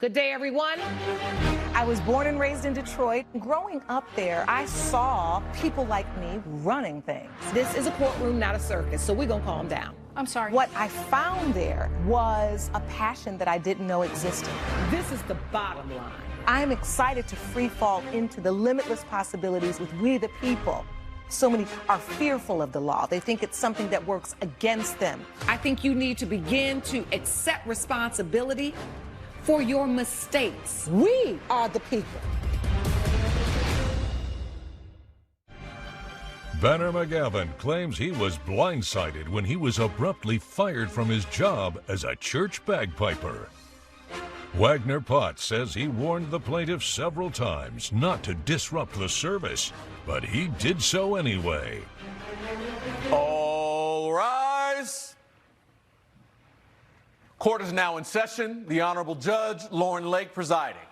Good day, everyone. I was born and raised in Detroit. Growing up there, I saw people like me running things. This is a courtroom, not a circus, so we're gonna calm down. I'm sorry. What I found there was a passion that I didn't know existed. This is the bottom line. I'm excited to free fall into the limitless possibilities with we the people. So many are fearful of the law. They think it's something that works against them. I think you need to begin to accept responsibility for your mistakes. We are the people. Banner McGavin claims he was blindsided when he was abruptly fired from his job as a church bagpiper. Wagner Potts says he warned the plaintiff several times not to disrupt the service, but he did so anyway. All rise. Court is now in session. The Honorable Judge Lauren Lake presiding.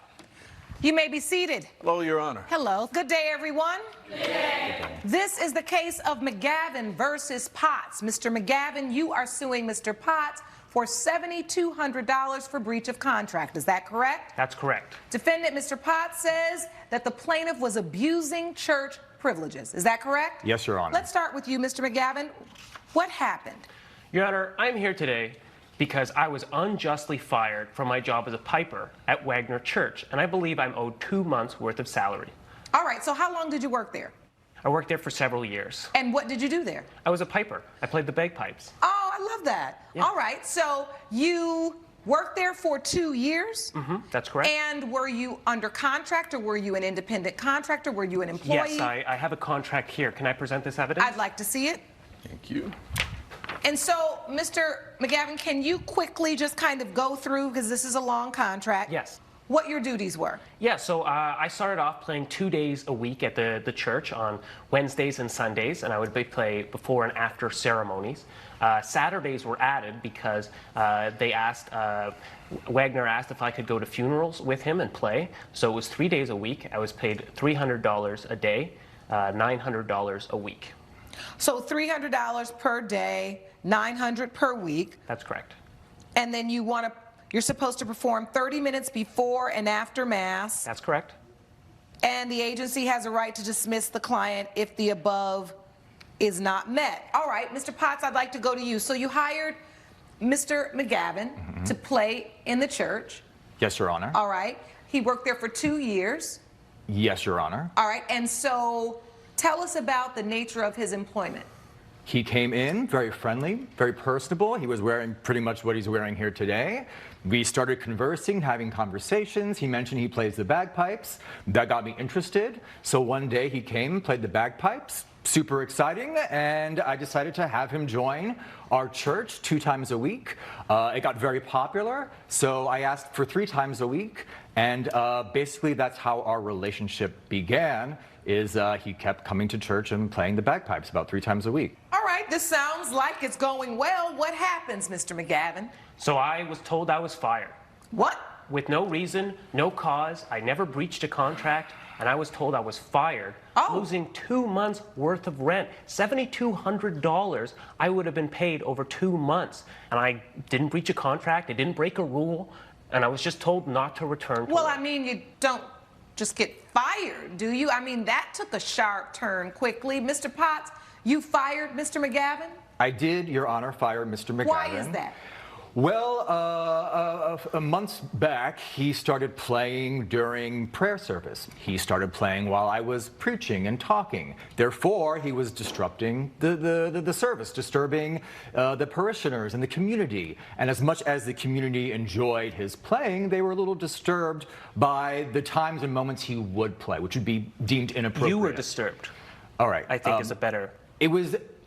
You may be seated. Hello, Your Honor. Hello. Good day, everyone. Good day. This is the case of McGavin versus Potts. Mr. McGavin, you are suing Mr. Potts for $7,200 for breach of contract. Is that correct? That's correct. Defendant Mr. Potts says that the plaintiff was abusing church privileges. Is that correct? Yes, Your Honor. Let's start with you, Mr. McGavin. What happened? Your Honor, I'm here today because I was unjustly fired from my job as a piper at Wagner Church, and I believe I'm owed 2 months' worth of salary. All right, so how long did you work there? I worked there for several years. And what did you do there? I was a piper. I played the bagpipes. Oh, I love that. Yeah. All right, so you worked there for 2 years? Mm-hmm, that's correct. And were you under contract, or were you an independent contractor? Were you an employee? Yes, I have a contract here. Can I present this evidence? I'd like to see it. Thank you. And so, Mr. McGavin, can you quickly just kind of go through, because this is a long contract, Yes. what your duties were? Yeah, so I started off playing 2 days a week at the church on Wednesdays and Sundays, and I would play before and after ceremonies. Saturdays were added because Wagner asked if I could go to funerals with him and play. So it was 3 days a week. I was paid $300 a day, $900 a week. So $300 per day, $900 per week. That's correct. And then you're supposed to perform 30 minutes before and after Mass. That's correct. And the agency has a right to dismiss the client if the above is not met. All right, Mr. Potts, I'd like to go to you. So you hired Mr. McGavin to play in the church. Yes, Your Honor. All right. He worked there for 2 years. Yes, Your Honor. All right. And so tell us about the nature of his employment. He came in very friendly, very personable. He was wearing pretty much what he's wearing here today. We started conversing, having conversations. He mentioned he plays the bagpipes. That got me interested. So one day he came, played the bagpipes. Super exciting, and I decided to have him join our church 2 times a week. It got very popular, so I asked for 3 times a week, and basically that's how our relationship began. He kept coming to church and playing the bagpipes about 3 times a week. All right, this sounds like it's going well. What happens, Mr. McGavin? So I was told I was fired. What? With no reason, no cause. I never breached a contract, and I was told I was fired, losing 2 months' worth of rent. $7,200 I would have been paid over 2 months. And I didn't breach a contract, I didn't break a rule, and I was just told not to return to Well, work. I mean, you don't just get fired, do you? I mean, that took a sharp turn quickly. Mr. Potts, you fired Mr. McGavin? I did, Your Honor, fire Mr. McGavin. Why is that? Well, months back, he started playing during prayer service. He started playing while I was preaching and talking. Therefore, he was disrupting the service, disturbing the parishioners and the community. And as much as the community enjoyed his playing, they were a little disturbed by the times and moments he would play, which would be deemed inappropriate. You were disturbed. All right. I think is a better...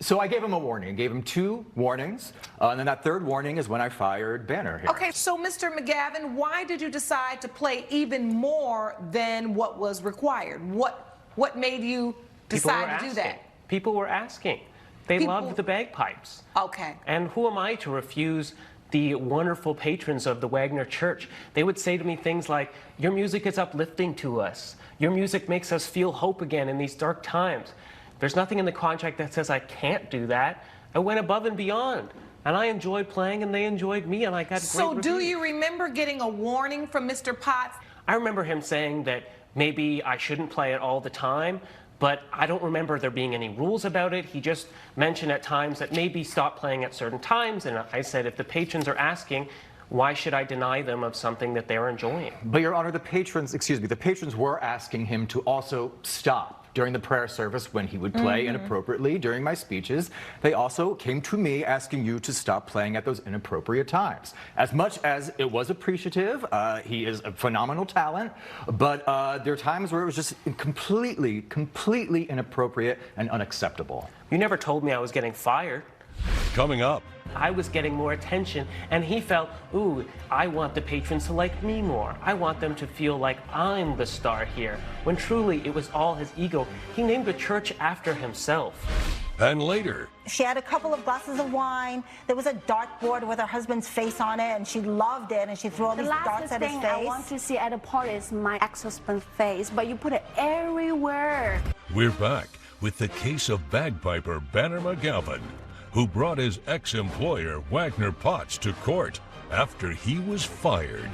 So I gave him a warning, gave him 2 warnings, and then that 3rd warning is when I fired Banner here. Okay, so Mr. McGavin, why did you decide to play even more than what was required? What made you decide to do that? People were asking. They loved the bagpipes. Okay. And who am I to refuse the wonderful patrons of the Wagner Church? They would say to me things like, your music is uplifting to us. Your music makes us feel hope again in these dark times. There's nothing in the contract that says I can't do that. I went above and beyond. And I enjoyed playing, and they enjoyed me, and I got great So do reviews. you remember getting a warning from Mr. Potts? I remember him saying that maybe I shouldn't play it all the time, but I don't remember there being any rules about it. He just mentioned at times that maybe stop playing at certain times, and I said if the patrons are asking, why should I deny them of something that they're enjoying? But Your Honor, the patrons were asking him to also stop during the prayer service when he would play inappropriately during my speeches. They also came to me asking you to stop playing at those inappropriate times. As much as it was appreciative, he is a phenomenal talent, but there are times where it was just completely inappropriate and unacceptable. You never told me I was getting fired. Coming up, I was getting more attention, and he felt, ooh, I want the patrons to like me more. I want them to feel like I'm the star here, when truly it was all his ego. He named a church after himself. and later, She had a couple of glasses of wine. There was a dartboard with her husband's face on it, and she loved it, and she threw all The these last darts at his thing face. I want to see at a party is my ex-husband's face, but you put it everywhere. we're back with the case of bagpiper Banner McGavin, who brought his ex-employer Wagner Potts to court after he was fired.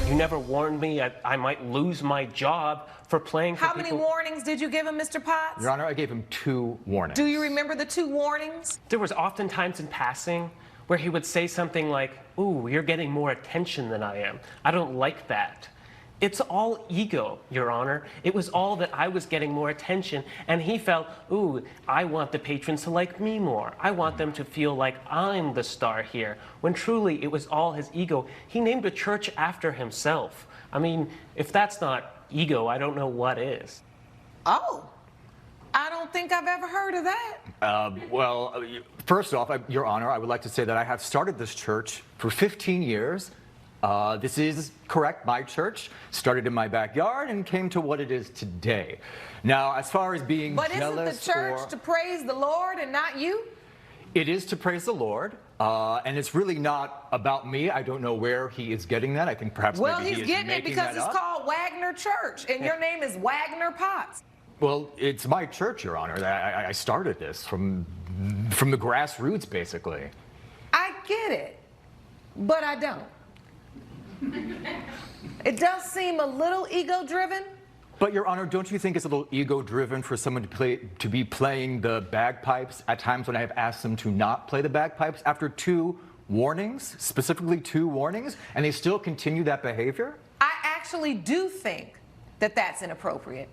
You never warned me I might lose my job for playing for How many people. warnings did you give him, Mr. Potts? Your Honor, I gave him 2 warnings. Do you remember the 2 warnings? There was often times in passing where he would say something like, ooh, you're getting more attention than I am. I don't like that. It's all ego, Your Honor. It was all that I was getting more attention, and he felt, ooh, I want the patrons to like me more. I want them to feel like I'm the star here, when truly it was all his ego. He named a church after himself. I mean, if that's not ego, I don't know what is. Oh, I don't think I've ever heard of that. First off, Your Honor, I would like to say that I have started this church for 15 years. This is correct, my church. Started in my backyard and came to what it is today. Now, as far as being But isn't the jealous church to praise the Lord and not you? It is to praise the Lord, and it's really not about me. I don't know where he is getting that. I think perhaps Well, maybe he he's is getting it making because that it's up. called Wagner Church, and your name is Wagner Potts. Well, it's my church, Your Honor. I started this from the grassroots, basically. I get it, but I don't. It does seem a little ego-driven. But, Your Honor, don't you think it's a little ego-driven for someone to be playing the bagpipes at times when I have asked them to not play the bagpipes after 2 warnings, specifically 2 warnings, and they still continue that behavior? I actually do think that that's inappropriate.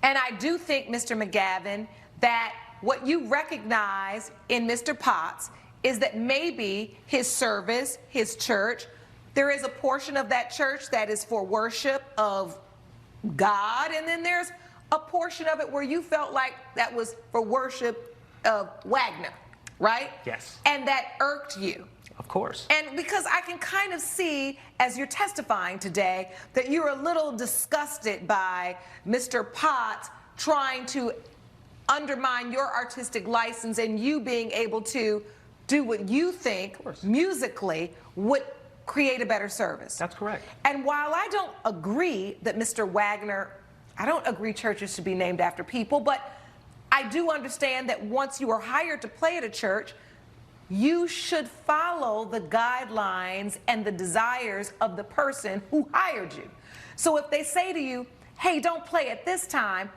And I do think, Mr. McGavin, that what you recognize in Mr. Potts is that maybe his service, his church, there is a portion of that church that is for worship of God, and then there's a portion of it where you felt like that was for worship of Wagner, right? Yes. And that irked you. Of course. And because I can kind of see, as you're testifying today, that you're a little disgusted by Mr. Potts trying to undermine your artistic license and you being able to do what you think musically would create a better service. That's correct. And while I don't agree that Mr. Wagner, I don't agree churches should be named after people, but I do understand that once you are hired to play at a church, you should follow the guidelines and the desires of the person who hired you. So if they say to you, hey, don't play at this time,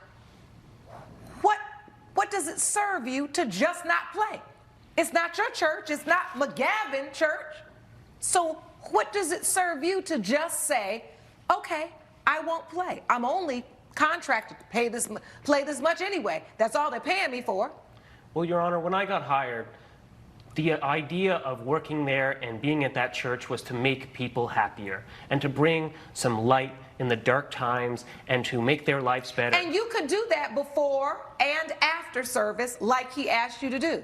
what does it serve you to just not play? It's not your church, it's not McGavin Church. So what does it serve you to just say, okay, I won't play. I'm only contracted to play this much anyway. That's all they're paying me for. Well, Your Honor, when I got hired, the idea of working there and being at that church was to make people happier and to bring some light in the dark times and to make their lives better. And you could do that before and after service like he asked you to do.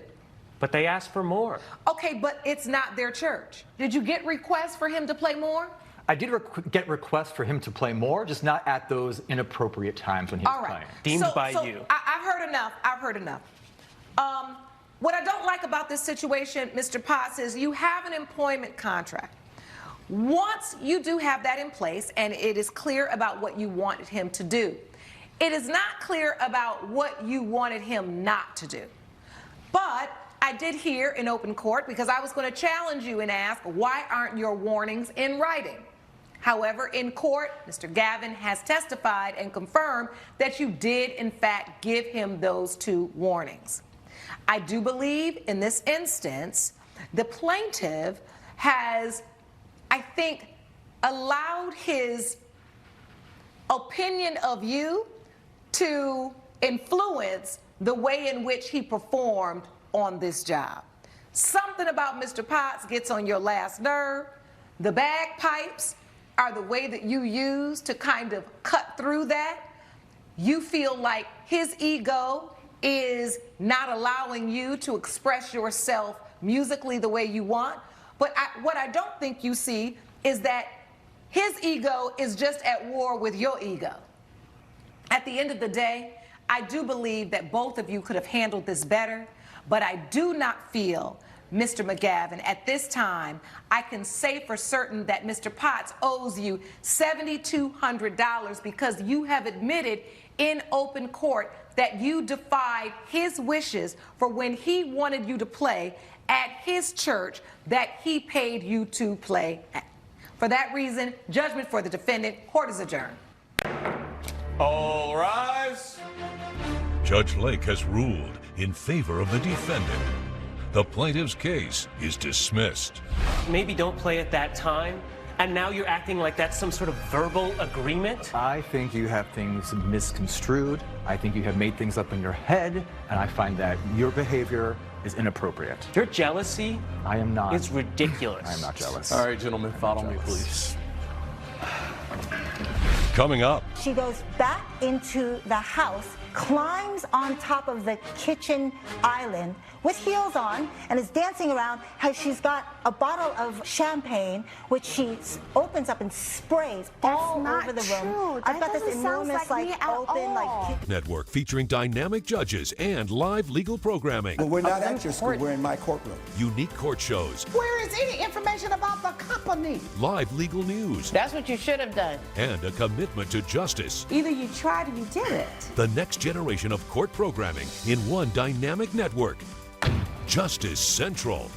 But they asked for more. Okay, but it's not their church. Did you get requests for him to play more? I did get requests for him to play more, just not at those inappropriate times when he was All right. playing. Deemed by you. I've heard enough. I've heard enough. What I don't like about this situation, Mr. Potts, is you have an employment contract. Once you do have that in place and it is clear about what you wanted him to do, it is not clear about what you wanted him not to do. But I did hear in open court, because I was going to challenge you and ask, why aren't your warnings in writing? However, in court, Mr. Gavin has testified and confirmed that you did, in fact, give him those 2 warnings. I do believe in this instance, the plaintiff has, I think, allowed his opinion of you to influence the way in which he performed on this job. Something about Mr. Potts gets on your last nerve. The bagpipes are the way that you use to kind of cut through that. You feel like his ego is not allowing you to express yourself musically the way you want. But what I don't think you see is that his ego is just at war with your ego. At the end of the day, I do believe that both of you could have handled this better, but I do not feel, Mr. McGavin, at this time, I can say for certain that Mr. Potts owes you $7,200 because you have admitted in open court that you defied his wishes for when he wanted you to play at his church that he paid you to play at. For that reason, judgment for the defendant. Court is adjourned. All rise. Judge Lake has ruled in favor of the defendant. The plaintiff's case is dismissed. Maybe don't play at that time, and now you're acting like that's some sort of verbal agreement? I think you have things misconstrued. I think you have made things up in your head, and I find that your behavior is inappropriate. Your jealousy I am not. is ridiculous. I am not jealous. All right, gentlemen, follow me, please. Coming up, She goes back into the house, climbs on top of the kitchen island with heels on, and is dancing around. How she's got a bottle of champagne, which she opens up and sprays all not over the true. room. That I've got this doesn't sound enormous, like me at open, all. network featuring dynamic judges and live legal programming, Well, we're not at your school. We're in my courtroom. unique court shows, Where is any information about the company? live legal news, That's what you should have done. and a commitment to justice. Either you tried or you did it. The next generation of court programming in one dynamic network. Justice Central.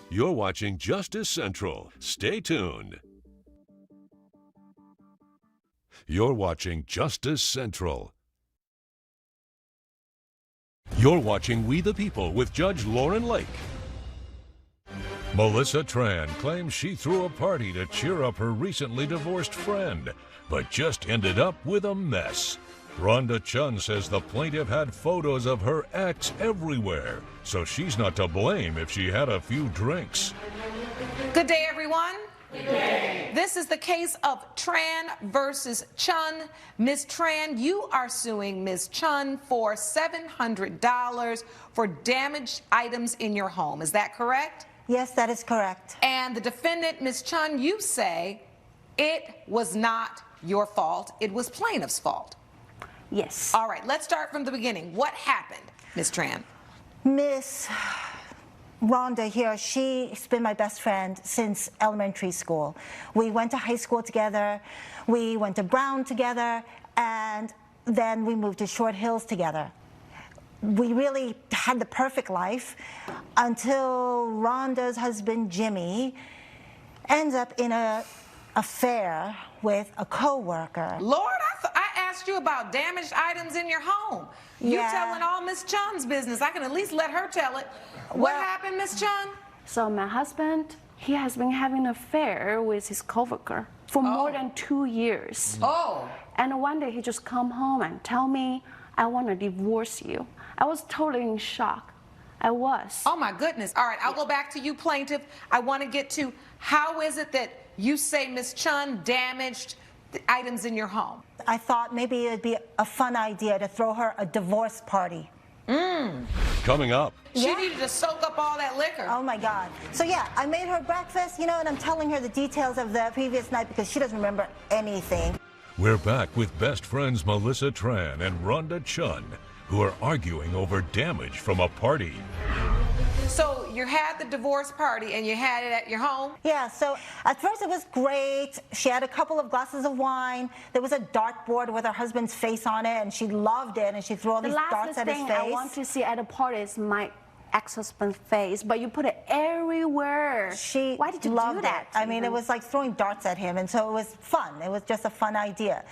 You're watching Justice Central. Stay tuned. You're watching Justice Central. You're watching We the People with Judge Lauren Lake. Melissa Tran claims she threw a party to cheer up her recently divorced friend, but just ended up with a mess. Rhonda Chun says the plaintiff had photos of her ex everywhere, so she's not to blame if she had a few drinks. Good day, everyone. Good day. This is the case of Tran versus Chun. Ms. Tran, you are suing Ms. Chun for $700 for damaged items in your home. Is that correct? Yes, that is correct. And the defendant, Ms. Chun, you say it was not your fault. It was plaintiff's fault. Yes. All right, let's start from the beginning. What happened, Ms. Tran? Miss Rhonda here, she's been my best friend since elementary school. We went to high school together, we went to Brown together, and then we moved to Short Hills together. We really had the perfect life until Rhonda's husband, Jimmy, ends up in an affair with a co-worker. Lord, I asked you about damaged items in your home. You Yeah. telling all Miss Chun's business. I can at least let her tell it. What Well- happened, Miss Chun? So my husband, he has been having an affair with his coworker for more than 2 years. Oh. And one day he just come home and tell me, I want to divorce you. I was totally in shock. I was. Oh my goodness. All right, I'll go back to you, plaintiff. I want to get to how is it that you say Miss Chun damaged the items in your home? I thought maybe it'd be a fun idea to throw her a divorce party. Coming up, She Yeah. needed to soak up all that liquor. Oh my God. So yeah, I made her breakfast, and I'm telling her the details of the previous night because she doesn't remember anything. we're back with best friends Melissa Tran and Rhonda Chun, who are arguing over damage from a party. So you had the divorce party and you had it at your home? Yeah, so at first it was great. She had a couple of glasses of wine. There was a dartboard with her husband's face on it, and she loved it, and she threw all The these darts last at his thing face. I want to see at a party is my ex-husband's face, but you put it everywhere. Why did you loved do that? it. I mean, it was like throwing darts at him, and so it was fun. It was just a fun idea.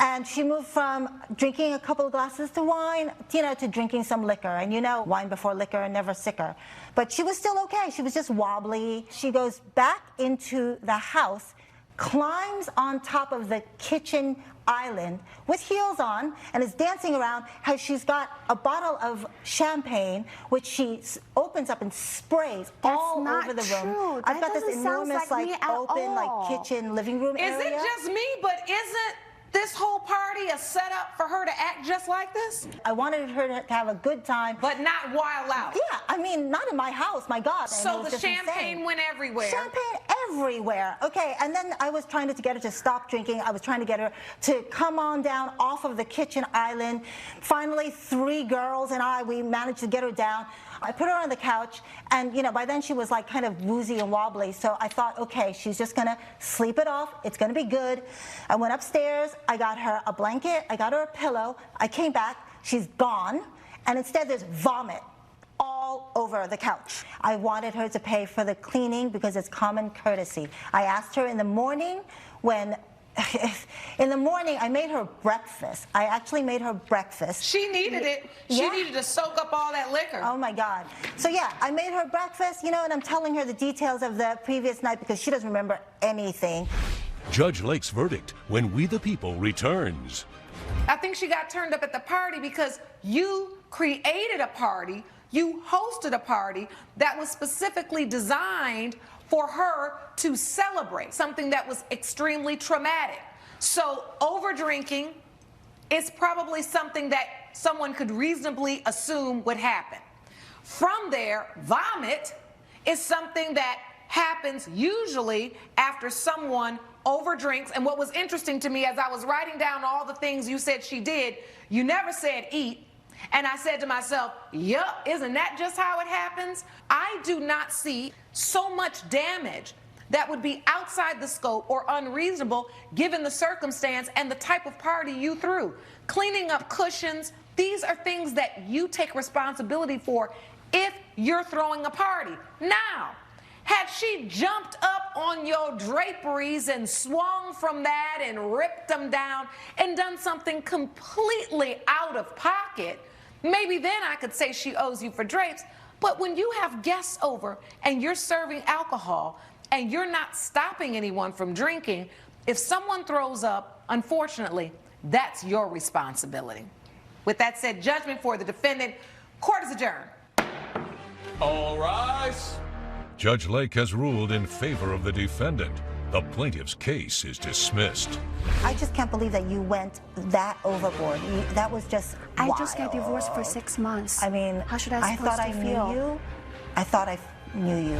And she moved from drinking a couple of glasses of wine, to drinking some liquor. And wine before liquor, never sicker. But she was still okay. She was just wobbly. She goes back into the house, climbs on top of the kitchen island with heels on, and is dancing around. How she's got a bottle of champagne, which she opens up and sprays all over the room. True. I've got That this doesn't sound enormous, like me at open, all. kitchen, living room Is area. it just me, but isn't this whole party a setup for her to act just like this? I wanted her to have a good time. But not wild out. Yeah, I mean, not in my house, my God. So the champagne went everywhere. Champagne everywhere. Okay, and then I was trying to get her to stop drinking. I was trying to get her to come on down off of the kitchen island. Finally, 3 girls and we managed to get her down. I put her on the couch, and by then she was like kind of woozy and wobbly. So I thought, okay, she's just gonna sleep it off. It's gonna be good. I went upstairs. I got her a blanket. I got her a pillow. I came back. She's gone, and instead there's vomit all over the couch. I wanted her to pay for the cleaning because it's common courtesy. I asked her in the morning I made her breakfast. I actually made her breakfast. She needed it. She needed to soak up all that liquor. Oh my God. So yeah, I made her breakfast, and I'm telling her the details of the previous night because she doesn't remember anything. Judge Lake's verdict when We the People returns. I think she got turned up at the party because you created a party, you hosted a party that was specifically designed for her to celebrate something that was extremely traumatic. So over-drinking is probably something that someone could reasonably assume would happen. From there, vomit is something that happens usually after someone overdrinks. And what was interesting to me as I was writing down all the things you said she did, you never said eat. And I said to myself, yup, isn't that just how it happens? I do not see so much damage that would be outside the scope or unreasonable given the circumstance and the type of party you threw. Cleaning up cushions, these are things that you take responsibility for if you're throwing a party. Now, had she jumped up on your draperies and swung from that and ripped them down and done something completely out of pocket, maybe then I could say she owes you for drapes. But when you have guests over and you're serving alcohol and you're not stopping anyone from drinking, if someone throws up, unfortunately, that's your responsibility. With that said, judgment for the defendant. Court is adjourned. All rise. Judge Lake has ruled in favor of the defendant. The plaintiff's case is dismissed. I just can't believe that you went that overboard. That was just wild. I just got divorced for 6 months. I mean, how should I thought I feel? knew you. I thought I knew you.